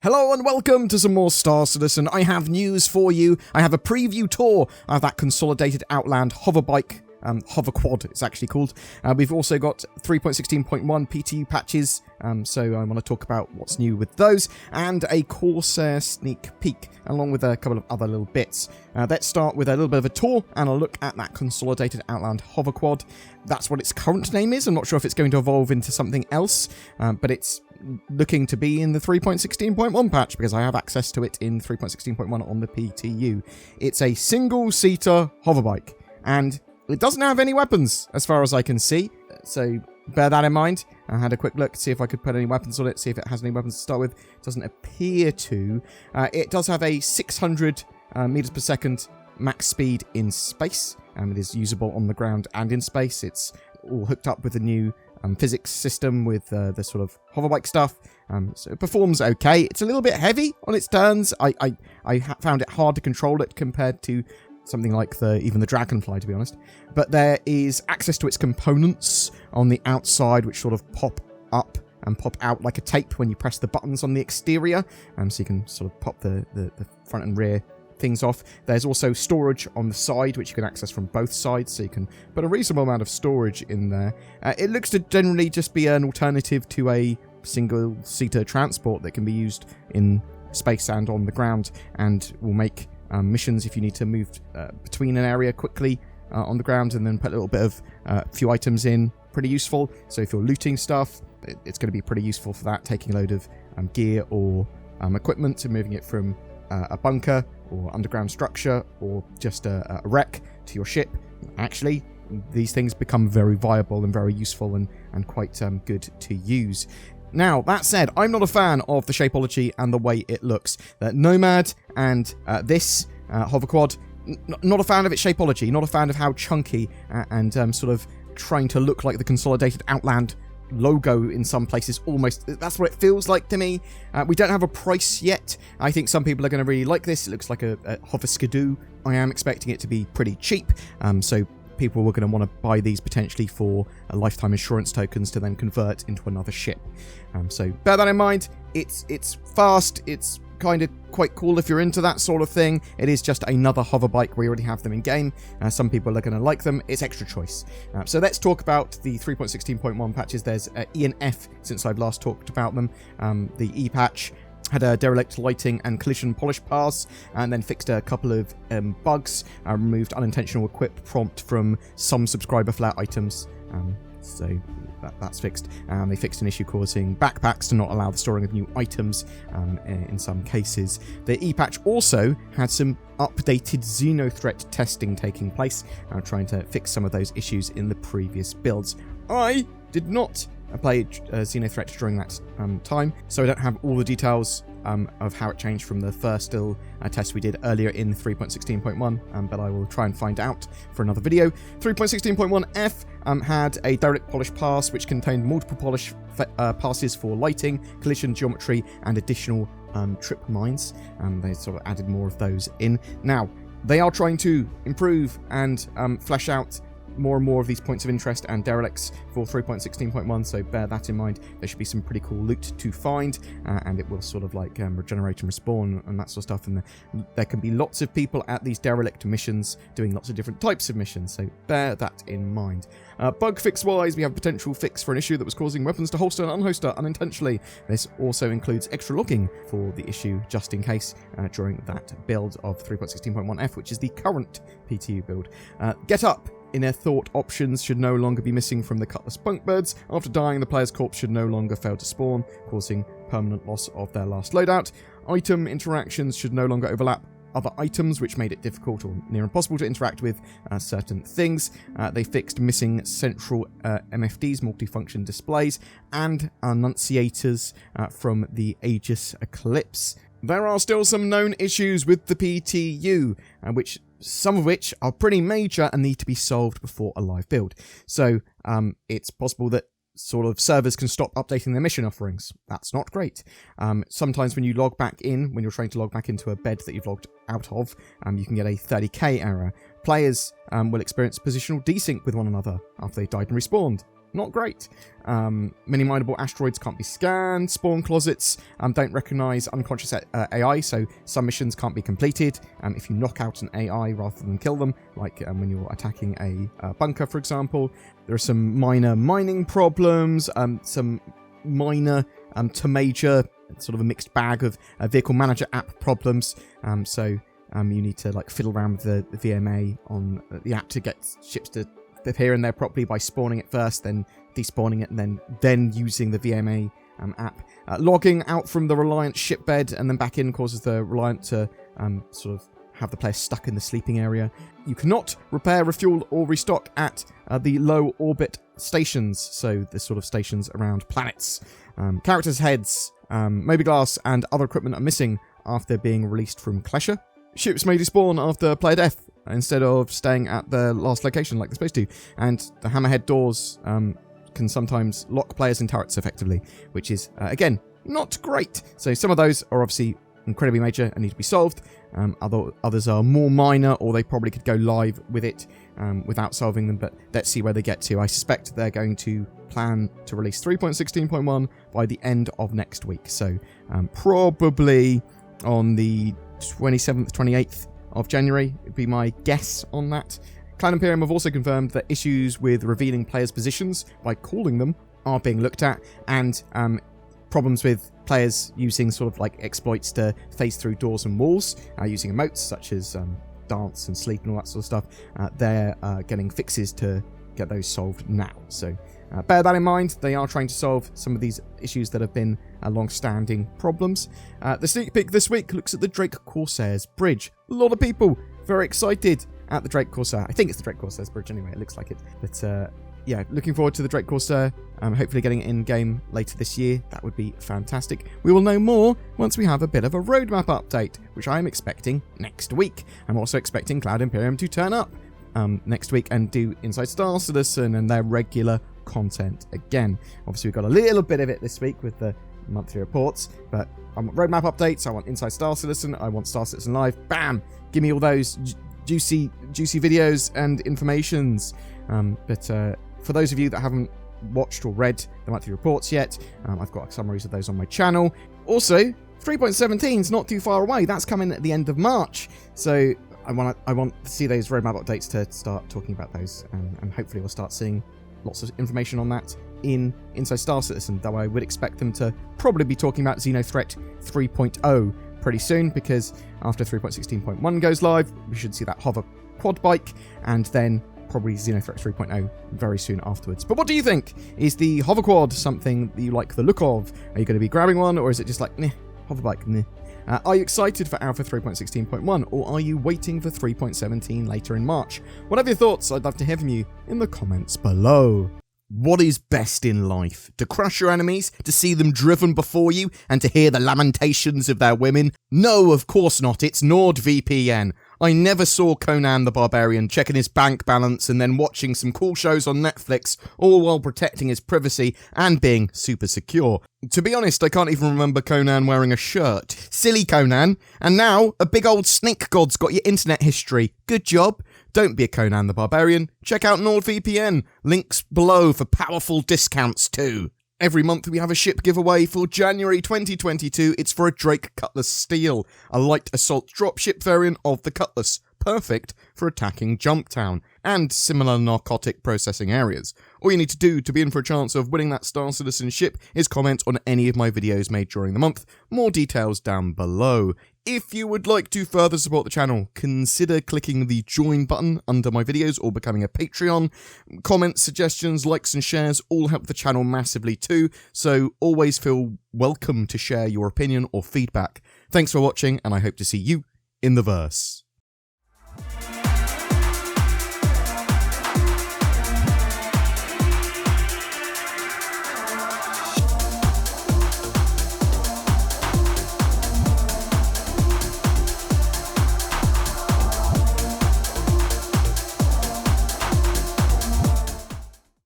Hello and welcome to some more Star Citizen. I have news for you. I have a preview tour of that consolidated Outland hoverbike, hover quad it's actually called. We've also got 3.16.1 PTU patches, so I want to talk about what's new with those, and a Corsair sneak peek, along with a couple of other little bits. Let's start with a little bit of a tour and a look at that consolidated Outland hover quad. That's what its current name is. I'm not sure if it's going to evolve into something else, but it's looking to be in the 3.16.1 patch because I have access to it in 3.16.1 on the PTU. It's a single-seater hoverbike, and it doesn't have any weapons as far as I can see, so bear that in mind. I had a quick look to see if I could put any weapons on it, see if it has any weapons to start with. It doesn't appear to. It does have a 600 meters per second max speed in space. It is usable on the ground and in space. It's all hooked up with a new physics system with the sort of hoverbike stuff, so it performs okay. It's a little bit heavy on its turns. I found it hard to control it compared to something like even the Dragonfly, to be honest. But there is access to its components on the outside, which sort of pop up and pop out like a tape when you press the buttons on the exterior, so you can sort of pop the front and rear things off. There's also storage on the side, which you can access from both sides, so you can put a reasonable amount of storage in there. It looks to generally just be an alternative to a single-seater transport that can be used in space and on the ground, and will make missions if you need to move between an area quickly on the ground and then put a little bit of few items in, pretty useful. So if you're looting stuff, it's going to be pretty useful for that, taking a load of gear or equipment and moving it from a bunker or underground structure or just a wreck to your ship. Actually, these things become very viable and very useful and quite good to use. Now, that said, I'm not a fan of the shapeology and the way it looks. The Nomad and this hoverquad, not a fan of its shapeology, not a fan of how chunky and sort of trying to look like the consolidated Outland logo in some places. Almost, that's what it feels like to me. We don't have a price yet. I think some people are going to really like this. It looks like a hover skidoo. I am expecting it to be pretty cheap, so people were going to want to buy these potentially for lifetime insurance tokens to then convert into another ship. So bear that in mind. It's fast. It's kind of quite cool if you're into that sort of thing. It is just another hoverbike. We already have them in game. Some people are going to like them. It's extra choice. So let's talk about the 3.16.1 patches. There's E and F since I've last talked about them. The E patch had a derelict lighting and collision polish pass, and then fixed a couple of bugs, removed unintentional equip prompt from some subscriber flat items, so that's fixed. They fixed an issue causing backpacks to not allow the storing of new items in some cases. The E-patch also had some updated xenothreat testing taking place, trying to fix some of those issues in the previous builds. I did not play xenothreat during that time, so I don't have all the details of how it changed from the first test we did earlier in 3.16.1, but I will try and find out for another video. 3.16.1F had a direct polish pass which contained multiple polish passes for lighting, collision geometry, and additional trip mines. They sort of added more of those in. Now, they are trying to improve and flesh out more and more of these points of interest and derelicts for 3.16.1, so bear that in mind. There should be some pretty cool loot to find, and it will sort of like regenerate and respawn and that sort of stuff, and there can be lots of people at these derelict missions doing lots of different types of missions, so bear that in mind. Bug fix wise, we have a potential fix for an issue that was causing weapons to holster and unholster unintentionally. This also includes extra logging for the issue just in case during that build of 3.16.1F, which is the current PTU build. Get up inner thought options should no longer be missing from the Cutlass Bunkbirds. After dying, the player's corpse should no longer fail to spawn, causing permanent loss of their last loadout. Item interactions should no longer overlap other items, which made it difficult or near impossible to interact with certain things. They fixed missing central MFDs, multifunction displays, and annunciators from the Aegis Eclipse. There are still some known issues with the PTU, some of which are pretty major and need to be solved before a live build. So it's possible that sort of servers can stop updating their mission offerings. That's not great. Sometimes when you log back in, when you're trying to log back into a bed that you've logged out of, you can get a 30k error. Players will experience positional desync with one another after they died and respawned. Not great. Many mineable asteroids can't be scanned. Spawn closets don't recognize unconscious AI, so some missions can't be completed if you knock out an AI rather than kill them, like when you're attacking a bunker, for example. There are some minor mining problems, some minor to major, sort of a mixed bag of vehicle manager app problems. So you need to like fiddle around with the VMA on the app to get ships to appear in there properly by spawning it first, then despawning it, and then using the VMA app. Logging out from the Reliant shipbed and then back in causes the Reliant to sort of have the player stuck in the sleeping area. You cannot repair, refuel, or restock at the low orbit stations, so the sort of stations around planets. Characters' heads, mobiGlass, and other equipment are missing after being released from Klesha. Ships may despawn after player death instead of staying at the last location like they're supposed to. And the hammerhead doors can sometimes lock players in turrets effectively, which is, again, not great. So some of those are obviously incredibly major and need to be solved. Others are more minor, or they probably could go live with it without solving them, but let's see where they get to. I suspect they're going to plan to release 3.16.1 by the end of next week. So probably on the 27th, 28th of January would be my guess on that. Cloud Imperium have also confirmed that issues with revealing players' positions by calling them are being looked at, and problems with players using sort of like exploits to phase through doors and walls, using emotes such as dance and sleep and all that sort of stuff. They're getting fixes to get those solved now. So bear that in mind. They are trying to solve some of these issues that have been long-standing problems. The sneak peek this week looks at the Drake Corsairs bridge. A lot of people very excited at the Drake Corsair. I think it's the Drake Corsairs bridge anyway. It looks like it. But yeah, looking forward to the Drake Corsair. Hopefully getting it in-game later this year. That would be fantastic. We will know more once we have a bit of a roadmap update, which I am expecting next week. I'm also expecting Cloud Imperium to turn up next week and do Inside Star Citizen and their regular content again. Obviously, we've got a little bit of it this week with the monthly reports, but I want roadmap updates, I want Inside Star Citizen, I want Star Citizen Live. Bam! Give me all those juicy videos and informations. But for those of you that haven't watched or read the monthly reports yet, I've got summaries of those on my channel. Also, 3.17 is not too far away. That's coming at the end of March. So I want to see those roadmap updates to start talking about those, and hopefully we'll start seeing lots of information on that in Inside Star Citizen, though I would expect them to probably be talking about Xenothreat 3.0 pretty soon, because after 3.16.1 goes live, we should see that hover quad bike, and then probably Xenothreat 3.0 very soon afterwards. But what do you think? Is the hover quad something that you like the look of? Are you going to be grabbing one, or is it just like, meh, hover bike, meh? Are you excited for Alpha 3.16.1, or are you waiting for 3.17 later in March? Whatever your thoughts, I'd love to hear from you in the comments below. What is best in life? To crush your enemies, to see them driven before you, and to hear the lamentations of their women? No, of course not, it's NordVPN. I never saw Conan the Barbarian checking his bank balance and then watching some cool shows on Netflix, all while protecting his privacy and being super secure. To be honest, I can't even remember Conan wearing a shirt. Silly Conan. And now, a big old snake god's got your internet history. Good job. Don't be a Conan the Barbarian. Check out NordVPN. Links below for powerful discounts too. Every month we have a ship giveaway for January 2022. It's for a Drake Cutlass Steel, a light assault dropship variant of the Cutlass, perfect for attacking Jumptown and similar narcotic processing areas. All you need to do to be in for a chance of winning that Star Citizen ship is comment on any of my videos made during the month. More details down below. If you would like to further support the channel, consider clicking the join button under my videos or becoming a Patreon. Comments, suggestions, likes and shares all help the channel massively too, so always feel welcome to share your opinion or feedback. Thanks for watching, and I hope to see you in the verse.